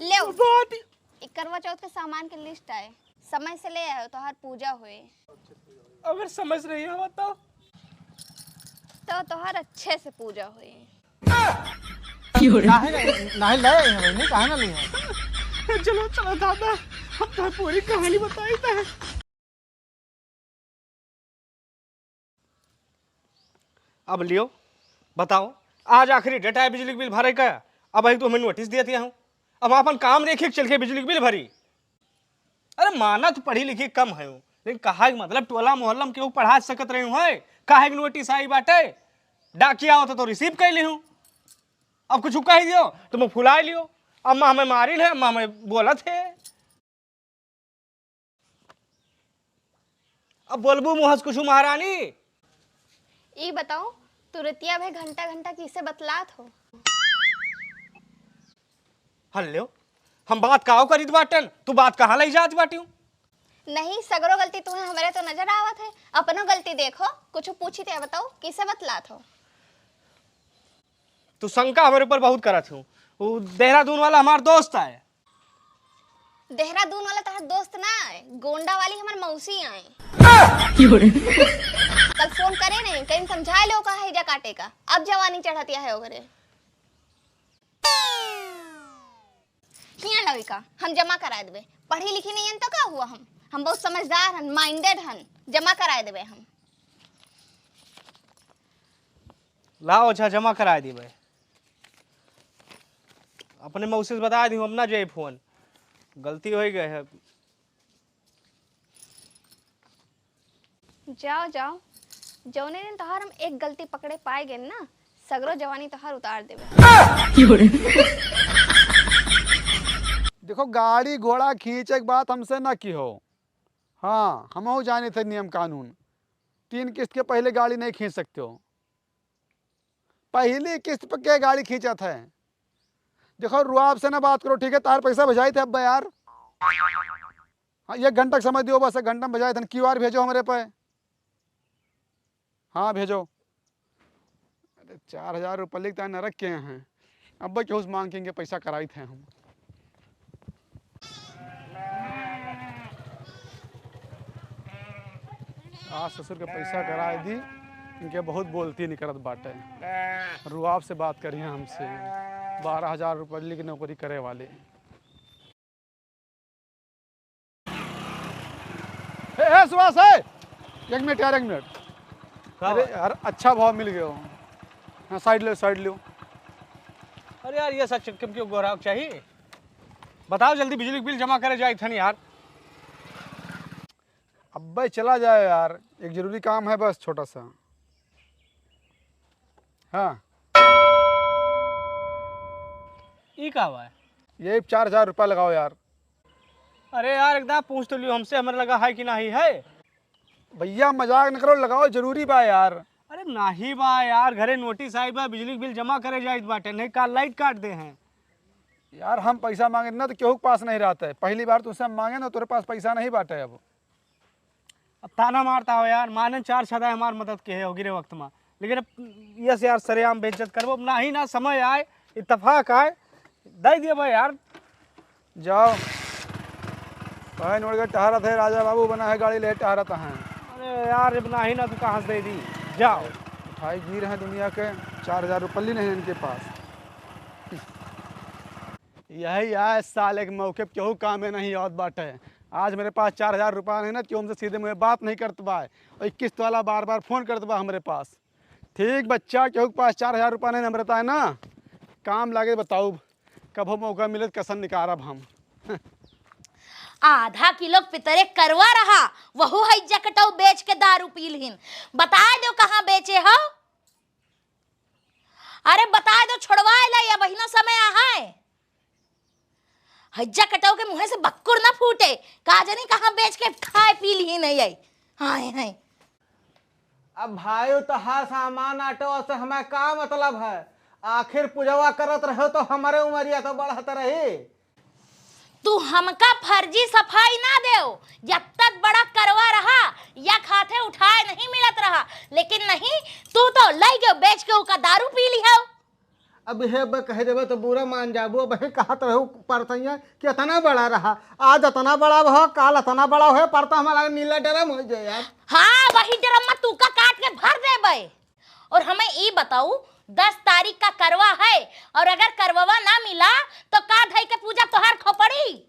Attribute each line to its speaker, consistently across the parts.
Speaker 1: ले
Speaker 2: बात
Speaker 1: एक करवा चौथ के सामान की लिस्ट आए, समय से ले आयो तो हर पूजा हुए।
Speaker 2: अगर समझ रही हो बताओ
Speaker 1: तो हर अच्छे से पूजा हुए।
Speaker 3: नहीं ले काहे ना ली
Speaker 2: चलो चलो दादा, हम तो पूरी कहानी बताई था। अब लियो बताओ, आज आखिरी डेट है बिजली बिल भरे का। अब अभी तो हमें नोटिस दिया था हूँ, अब अपन काम देखे चल के बिजली बिल भरी। अरे माना तो पढ़ी लिखी कम है, लेकिन कहा मतलब टोला मोहल्ला में केहू पढ़ा सकत रही हूँ। काहे नोटिस आई बाटे, डाकिया होता तो रिसीव कर ली हूँ। अब कुछ कह दियो तो मैं फुला लियो। अम्मा हमें मारी है, अम्मा हमें बोला थे। अब बोलबू मुहस कुछ महारानी।
Speaker 1: ई बताओ तुरतिया भे घंटा घंटा किसे बतलात हो?
Speaker 2: हल्लो हम बात कहो करी बाटन, तू बात कहाँ ले जात बाटी?
Speaker 1: नहीं सगरो गलती तुम्हें हमारे तो नजर आवत है, अपनो गलती देखो। कुछ पूछी थे बताओ किसे बतलात हो?
Speaker 2: तू शंका हमारे ऊपर बहुत करत हूँ। वो देहरादून वाला हमारा दोस्त है।
Speaker 1: देहरादून वाला तुम्हारा दोस्त ना है, गोंडा वाली हमारे मौसी आए। कल फोन करे नहीं, कहीं समझा लो कहा है जा काटे का। अब जवानी चढ़तिया है ओकरे। हिया लड़का हम जमा करा देबे। पढ़ी लिखी नहीं हन तो का हुआ? हम बहुत समझदार हन, माइंडेड हन, जमा करा देबे हम।
Speaker 2: लाओ अच्छा जमा करा दी भाई। अपने मौसी से बता दी हम ना जाए फोन, गलती हो गई है।
Speaker 1: जाओ जाओ, जौने दिन तोहार हम एक गलती पकड़े पाए गए ना, सगरो जवानी तोहार उतार देबे।
Speaker 3: देखो गाड़ी घोड़ा खींचे के बात हमसे ना की हो। हाँ हम जाने थे नियम कानून, 3 किस्त के पहले गाड़ी नहीं खींच सकते हो। पहली किस्त पर क्या गाड़ी खींचा था? देखो रुआब से ना बात करो, ठीक है? तार पैसा भेजाई थे अब यार। हाँ 1 घंटा का समय दियो, बस 1 घंटा में भेजाए थे। QR भेजो हमारे पे। हाँ भेजो। अरे 4000 रुपये लिखता न रख के हैं, अब क्यों मांगेंगे? पैसा कराई थे हम। आज ससुर के पैसा करा दी, इनके बहुत बोलती नहीं करत बाटे। रुआब से बात करिए हमसे। 12,000 रुपये की नौकरी करे वाले। सुभाष है, 1 मिनट यार, 1 मिनट। अरे यार अच्छा भाव मिल गया। हाँ साइड लो।
Speaker 2: अरे यार ये सब चक्कर क्यों गोराव चाहिए? बताओ जल्दी बिजली बिल जमा करे जाए थे यार।
Speaker 3: अब भाई चला जाए यार, एक जरूरी काम है बस छोटा सा। हाँ
Speaker 2: ये का हुआ है?
Speaker 3: ये 4000 रुपये लगाओ यार।
Speaker 2: अरे यार एकदम पूछ तो लियो हमसे, हमें लगा है कि नहीं है।
Speaker 3: भैया मजाक न करो, लगाओ, जरूरी बा यार।
Speaker 2: अरे नहीं बा यार, घरे नोटिस आई बा बिजली बिल जमा करे जाए बाटे, नहीं का लाइट काट दे हैं।
Speaker 3: यार हम पैसा मांगे ना तो केहू के पास नहीं रहता है। पहली बार तुझसे हम मांगे ना, तेरे पास पैसा नहीं बाटे। अब
Speaker 2: ताना मारता हो यार, मानन 4 छदा हमार मदद के है गिरे वक्त में, लेकिन अब ये से यार सरेआम बेइज्जत करबो ना ही ना। समय आए, इत्तेफाक आए, दे दिए भाई यार।
Speaker 3: जाओ भाई, नोड़ के टहरत है, राजा बाबू बना है, गाड़ी ले टहरत हैं।
Speaker 2: अरे यार अब ना ही ना तू कहाँ से दे दी? जाओ।
Speaker 3: उठाई गिर हैं दुनिया के, 4000 रुपये नहीं है इनके पास। यही है साले के मौके पे केहू काम में नहीं आवत बाटे। आज मेरे पास 4000 रुपये नहीं ना, क्यों हमसे सीधे मुझे बात नहीं करत बा। और किस्त वाला बार बार फ़ोन करत बा हमारे पास। ठीक बच्चा, केहू के पास 4000 रुपये नहीं नम्रता है ना, काम लागे बताओ कब हो मौका मिले कसन निकारब हम।
Speaker 4: आधा किलो पितरे करवा रहा, वहु है जकटौ बेच के दारू पी लिहिन। बता दो कहाँ बेचे हो? अरे बता दो, छोड़वा ला या बहिना समय है। हज्जा कटाओ के मुंह से बक्कुर ना फूटे, का जानी कहाँ बेच के खाए पी ली नहीं आई। हाय
Speaker 5: अब भाई तो हा सामान आटो से हमें का मतलब है? आखिर पूजवा करत रहो तो हमारे उमरिया तो बढ़त रही।
Speaker 4: तू हमका फर्जी सफाई ना देओ, जब तक बड़ा करवा रहा या खाते उठाए नहीं मिलत रहा, लेकिन नहीं तू तो लाई गयो बेच के उका दारू पी ली हो।
Speaker 5: अब हे कह देवे तो बुरा मान जाबो। अब कहत रहो परसैया कि इतना बड़ा रहा, आज इतना बड़ा हो, काल इतना बड़ा हो, पर तो हमारा नीला ड्रम हो जाए यार।
Speaker 4: हाँ वही ड्रम में तू का काट के भर देबे। और हमें ई बताऊ 10 तारीख का करवा है, और अगर करवा ना मिला तो का धई के पूजा तोहार खोपड़ी।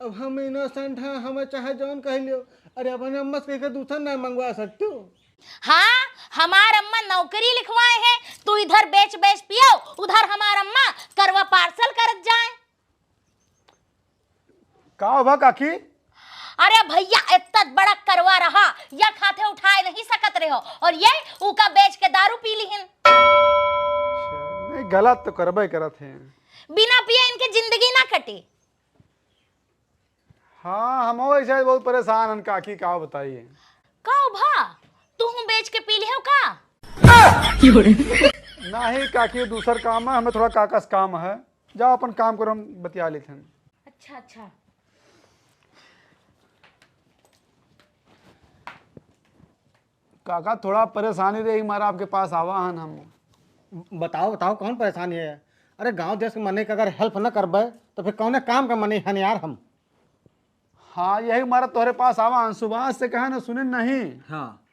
Speaker 5: अब हम इनोसेंट हैं, हमें चाहे जौन कह लियो। अरे अपने अम्मा से कह दूसरा नहीं मंगवा सकते हो।
Speaker 4: हाँ हमार अम्मा नौकरी लिखवाए हैं, तू इधर बेच बेच पियो, उधर हमार अम्मा करवा पार्सल करत जाए।
Speaker 3: का होगा काकी?
Speaker 4: अरे भैया इतना बड़ा करवा रहा, या खाते उठाए नहीं सकत रहे हो, और ये ऊका बेच के दारू पी लीहिन।
Speaker 3: नहीं गलत तो करबे करत हैं।
Speaker 4: बिना पिए इनके जिंदगी ना कटी।
Speaker 3: हाँ हम ऐसे बहुत परेशान हैं काकी, का बताइए।
Speaker 4: का भा तू बेच के पी लियो का?
Speaker 3: नहीं काकी दूसर काम है, हमें थोड़ा काकस काम है। जाओ अपन काम करो, हम बतिया लेते हैं।
Speaker 4: अच्छा अच्छा।
Speaker 3: काका थोड़ा परेशानी रही हमारा, आपके पास आवा हन हम।
Speaker 5: बताओ बताओ कौन परेशानी है? अरे गांव देश के मने का अगर हेल्प न करबे तो फिर कौन काम का मने हन यार हम।
Speaker 3: हाँ यही हमारा तुम्हारे पास आवा हन, सुबह से कहा ना सुने नहीं।
Speaker 5: हाँ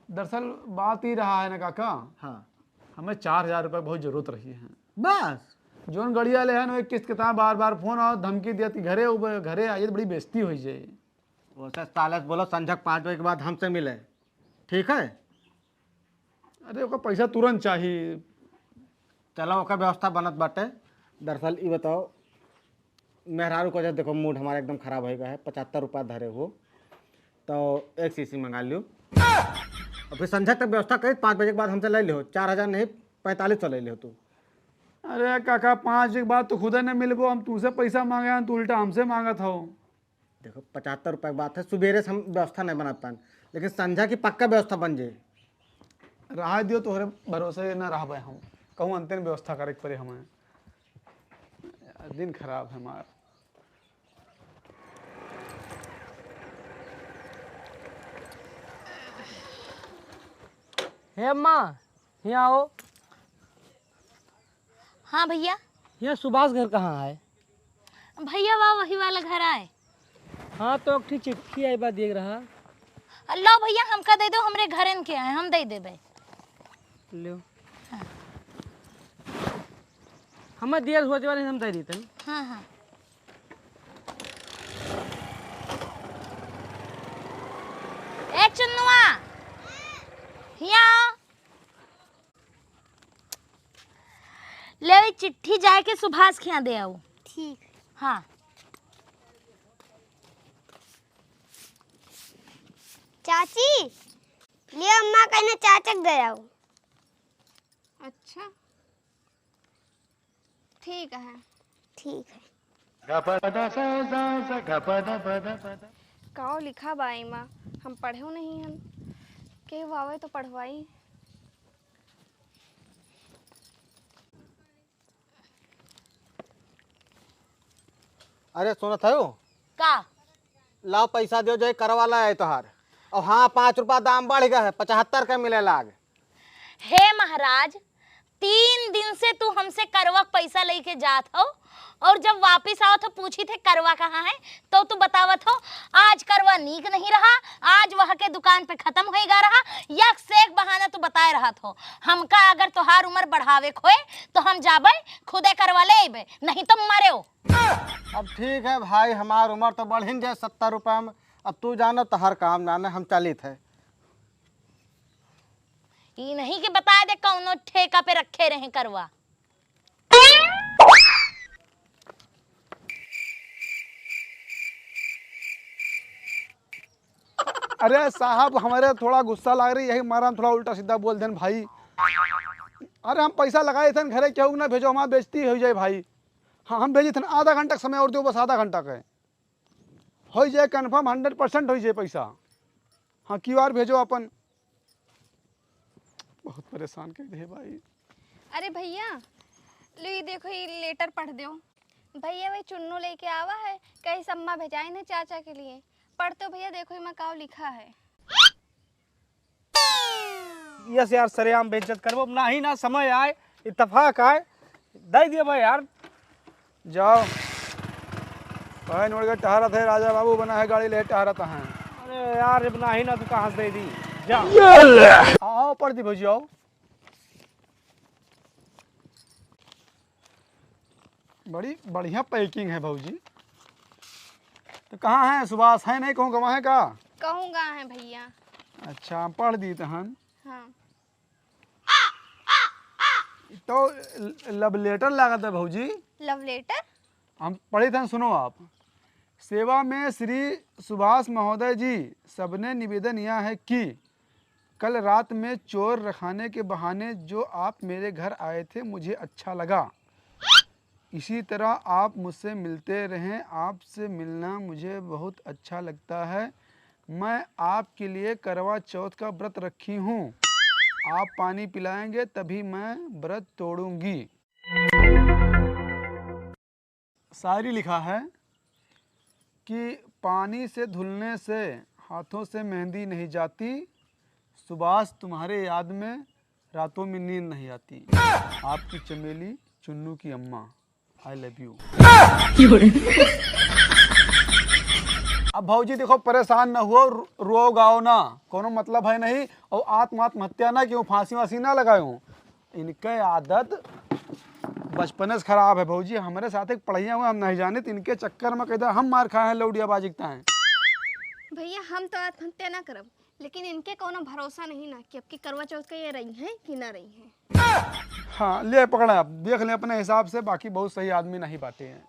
Speaker 3: दरअसल बात ही रहा है ना काका,
Speaker 5: हाँ
Speaker 3: हमें 4000 रुपये बहुत जरूरत रही है।
Speaker 5: बस
Speaker 3: जोन गड़िया ले है किस्त के ता बार बार फोन और धमकी दिया थी घरे घरे आइए तो बड़ी बेइज्जती हो जाए।
Speaker 5: वो सर सालस बोलो संझक 5 बजे के बाद हमसे मिले, ठीक है?
Speaker 3: अरे ओका पैसा तुरंत चाहिए।
Speaker 5: चलो ओका व्यवस्था बनत बाटे। दरअसल ये बताओ मेहरारू को जब देखो मूड हमारा एकदम खराब हो गया है, 75 रुपया धरे हो तो एक शीशी मंगा लियो और फिर संझा तक व्यवस्था करी। 5 बजे के बाद हमसे ले लियो, 4000 नहीं 4500 ले लियो तू।
Speaker 3: अरे काका 5 के बाद तो खुद ने मिलबो, हम तुझसे पैसा मांगे हैं तू उल्टा हमसे मांगत हो।
Speaker 5: देखो 75 रुपये की बात है, सुबेरे से हम व्यवस्था नहीं बना पाए, लेकिन संझा की पक्का व्यवस्था बन जाए।
Speaker 3: रहा दियो तोहरे भरोसे न रह हम कहूँ अंतिम व्यवस्था करे पड़े हमें, दिन खराब है हमारा।
Speaker 6: हे अम्मा यहाँ आओ।
Speaker 4: हाँ भैया।
Speaker 6: यहाँ सुभाष घर कहाँ है?
Speaker 4: भैया वाह वही वाला घर आए।
Speaker 6: हाँ तो एक चिट्ठी आई बा देख रहा।
Speaker 4: लो भैया हमका दे दो, हमरे घर इनके आए हम दे देबे।
Speaker 6: लो हमें देर हो जाने हम दे देते हैं।
Speaker 4: हाँ हाँ। ए चुन्नुआ यहाँ ले चिट्ठी जाए के सुभाष के यहाँ दे आओ।
Speaker 1: ठीक।
Speaker 4: हाँ
Speaker 1: चाची ले अम्मा कहने चाचक दे आओ। अच्छा ठीक है। ठीक है। काओ लिखा बाई माँ, हम पढ़ो नहीं हम के आवे तो पढ़वाई।
Speaker 5: अरे सुनो थयो
Speaker 4: का
Speaker 5: लाओ पैसा दो जो करवा ला है तोहार। और हाँ 5 रुपया दाम बढ़ गया है, 75 का मिले लाग।
Speaker 4: हे महाराज 3 दिन से तू हमसे करवा पैसा लेके जात हो, और जब वापिस आओ तो पूछी थे करवा कहाँ है, तो तू बतावत हो आज करवा नीक नहीं रहा, आज वह के दुकान पे खत्म होएगा रहा, यक से एक बहाना तू बताए रहा हो। हमका अगर तोहार उम्र बढ़ावे खोए तो हम जाबे खुदे करवा ले अबे, नहीं तो मरे हो।
Speaker 5: अब ठीक है भाई, हमार उम्र तो बढ़ जाए 70 रुपया में। अब तू जानो तो हर काम जाने, हम चलित है।
Speaker 4: ये नहीं कि बता दे कौनो ठेका पे रखे रहे करवा।
Speaker 3: अरे साहब हमारे थोड़ा गुस्सा लग रही, यही मारा हम थोड़ा उल्टा सीधा बोल दें भाई। अरे हम पैसा लगाए थे घरे, क्यों ना भेजो, हमारा बेइज्जती हो जाए भाई। हाँ हम भेजे थे, आधा घंटा समय और दो, बस आधा घंटा का हो जाए कन्फर्म 100% हो जाए पैसा। हाँ QR भेजो अपन। बहुत परेशान कर दे भाई।
Speaker 1: अरे भैया लो ये देखो, ये लेटर पढ़ दो। भैया वही चुन्नू लेके आवा है, कहीं सम्मा भेजाए ना चाचा के लिए। पढ़ते हो भैया, देखो ये काव लिखा है।
Speaker 2: यस यार सरेआम बेइज्जत करबो ना ही ना समय आए इत्तेफाक आए दे दिए भाई यार।
Speaker 3: जाओ भाई नोड़ के टहरत है, राजा बाबू बना है गाड़ी ले टहरत हैं।
Speaker 2: अरे यार अब ना ही ना तू कहाँ से दे दी जा।
Speaker 3: आओ पड़ दी भौजी आओ। बड़ी बढ़िया पैकिंग है भौजी। तो कहाँ है सुभाष, है नहीं कहूँ गवा है का?
Speaker 1: कहूँगा है भैया।
Speaker 3: अच्छा पढ़ दी तहन
Speaker 1: हाँ
Speaker 3: तो लव लेटर लागत है भौजी।
Speaker 1: Love letter.
Speaker 3: हम पढ़े थे, सुनो आप। सेवा में श्री सुभाष महोदय जी, सबने निवेदन यह है कि कल रात में चोर रखाने के बहाने जो आप मेरे घर आए थे मुझे अच्छा लगा। इसी तरह आप मुझसे मिलते रहें, आपसे मिलना मुझे बहुत अच्छा लगता है। मैं आपके लिए करवा चौथ का व्रत रखी हूँ, आप पानी पिलाएंगे तभी मैं व्रत तोड़ूंगी। शायरी लिखा है कि पानी से धुलने से हाथों से मेहंदी नहीं जाती, सुभाष तुम्हारे याद में रातों में नींद नहीं आती। आपकी चमेली चुन्नू की अम्मा, आई लव यू। अब भौजी देखो परेशान न हुओ, रो गाओ ना, कोनो मतलब है नहीं। और आत्महत्या ना क्यों, फांसी वासी ना लगाओ। इनके आदत बचपन से खराब है भौजी। हमारे साथ एक पढ़ैया हुए हम नहीं जाने, तो इनके चक्कर में कहते हम मार खाए हैं लौडिया बाजिकता हैं।
Speaker 1: भैया हम तो आत्महत्या ना करब, लेकिन इनके कोनो भरोसा नहीं ना कि अब की करवा चौथ का ये रही हैं कि ना रही हैं।
Speaker 3: हाँ ले पकड़ा, आप देख लें अपने हिसाब से, बाकी बहुत सही आदमी नहीं बाटे हैं।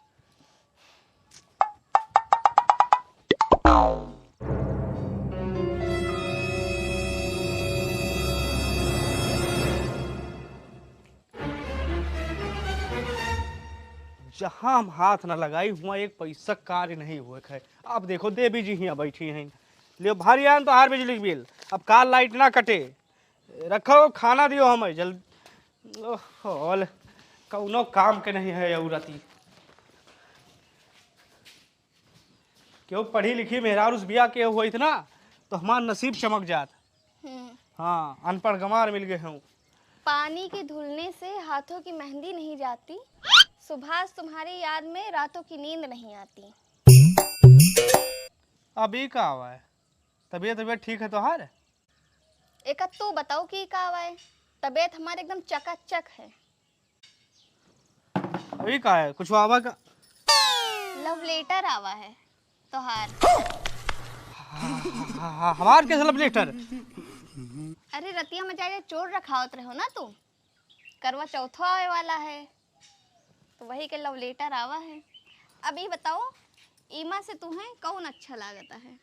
Speaker 2: जहाँ हम हाथ न लगाई हुआ एक पैसा कार्य नहीं हुए है। अब देखो देवी जी यहाँ बैठी हैं, लियो भारी आन तो हार बिजली के बिल। अब काल लाइट ना कटे, रखो खाना दियो हमें जल्द। ओह कौनो काम के नहीं है औरती। क्यों पढ़ी लिखी मेहरार उस बिया के हुआ इतना तो हमारा नसीब चमक जात। हाँ अनपढ़ गंवार मिल गए हूँ।
Speaker 1: पानी के धुलने से हाथों की मेहंदी नहीं जाती, सुभाष तुम्हारी याद में रातों की नींद नहीं आती।
Speaker 2: अभी का हुआ है, तबीयत ठीक है तो हार?
Speaker 1: एक तू बताओ कि का हुआ है? तबीयत हमारे एकदम चकाचक है।
Speaker 2: अभी का है कुछ आवा का?
Speaker 1: लव लेटर आवा है तो हार।
Speaker 2: हमार कैसे लव लेटर?
Speaker 1: अरे रतिया में जाके चोर रखावत रहो ना तू, करवा चौथा आवे वाला है तो वही के लव लेटर आवा है। अभी बताओ ईमा से तुम्हें कौन अच्छा लागता है?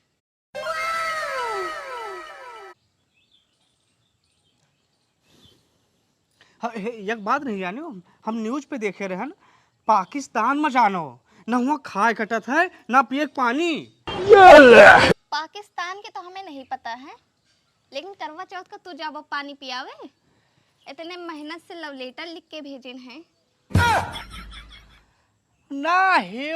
Speaker 2: एक बात नहीं जानो, हम न्यूज पे देखे रहे हैं पाकिस्तान में जानो न हुआ खाए कटत है ना पिए पानी।
Speaker 1: पाकिस्तान के तो हमें नहीं पता है, लेकिन करवा चौथ का तू जब पानी पियावे, इतने मेहनत से लव लेटर लिख के भेजे हैं।
Speaker 2: ना हे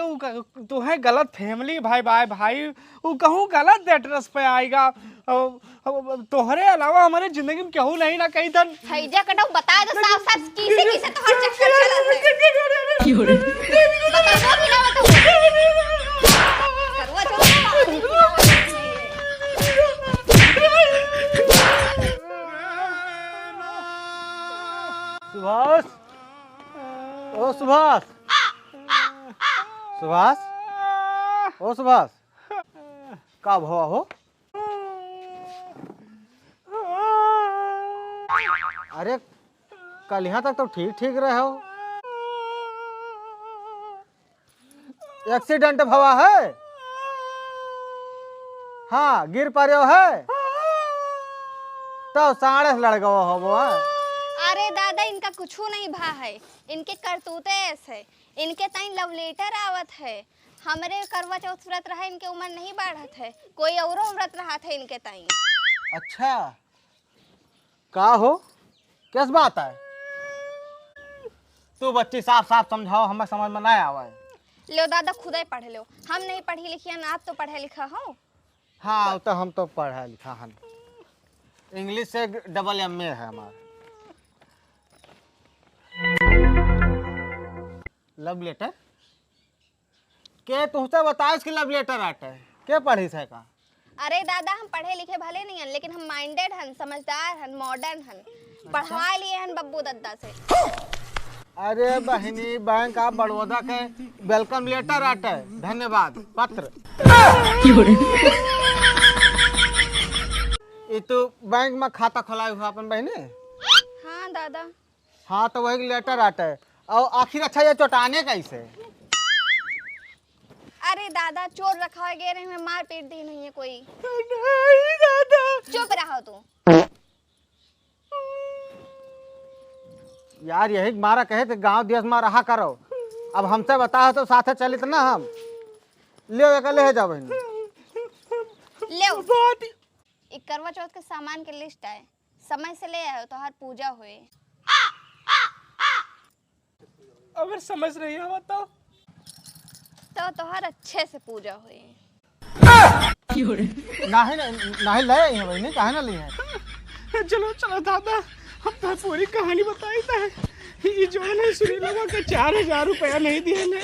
Speaker 2: तो है गलत फैमिली भाई भाई भाई, वो कहूँ गलत एड्रेस पे आएगा। तोहरे अलावा हमारे जिंदगी में कहूँ नहीं ना कहीं तन
Speaker 1: फैजा कटाऊ बता दो साफ साफ किसे किसे तो हर चक्कर चलत है। बताओ कि ना बताओ? करवा चौथ का पानी
Speaker 5: सुभाष, ओ सुभाष, सुभाष, ओ सुभाष, का भवा हो? अरे कल यहाँ तक तो ठीक ठीक रहे हो, एक्सीडेंट भवा है? हाँ गिर पड़े है तो साढ़े से लड़ गवा हो वो।
Speaker 1: अरे दादा इनका कुछ नहीं भा है, इनके करतूते ऐसे, इनके ताई लव लेटर आवत है। हमरे करवा चौथ व्रत रहा, इनके उम्र नहीं बढ़त है, कोई औरो व्रत रहा था इनके ताई।
Speaker 5: अच्छा का हो, किस बात है? तू बच्ची साफ साफ समझाओ, हमें समझ में नहीं आवा है।
Speaker 1: लो दादा खुद ही पढ़ लो, हम नहीं पढ़ी लिखी ना, आप तो पढ़े लिखा हो।
Speaker 5: हाँ तो हम तो पढ़ा लिखा हन। इंग्लिश से डबल MA है हमारा। लव लेटर के तुमसे बताओ इसकी लव लेटर आटे के पढ़ी से का?
Speaker 1: अरे दादा हम पढ़े लिखे भले नहीं हन लेकिन हम माइंडेड हन, समझदार हन, मॉडर्न हन, पढ़वा लिए हन बब्बू दद्दा से।
Speaker 5: अरे बहनी बैंक ऑफ बड़ौदा के वेलकम लेटर आटे, धन्यवाद पत्र। ये तो बैंक में खाता खोलाए हुआ अपन बहने।
Speaker 1: हाँ दादा।
Speaker 5: हाँ तो वही लेटर आटे और आखिर अच्छा ये चौटाने कैसे?
Speaker 1: अरे दादा चोर रखा है गेरे में, मार पीट दी नहीं है कोई।
Speaker 5: नहीं दादा।
Speaker 1: चुप रहो तू।
Speaker 5: यार यही मारा कहे थे गांव देश में रहा करो, अब हमसे बताओ तो साथे चलित ना हम ले ले जाओ बहन।
Speaker 1: ले एक करवा चौथ के सामान के लिस्ट है, समय से ले आओ तो हर पूजा हुए।
Speaker 2: अगर समझ रही हो बताओ
Speaker 1: तो तोहर अच्छे से पूजा हुई।
Speaker 5: नहीं नहीं ले आई है बहनी, काहे ना ली है?
Speaker 2: चलो चलो दादा हम तो पूरी कहानी बताई था। ये जो है श्री लगा के 4000 रुपया नहीं दिए ने,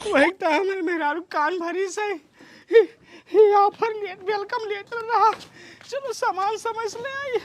Speaker 2: वही तो हमारे मेहरारू कान भरी से ऑफर लेट वेलकम लेटर रहा। चलो सामान समझ ले आई।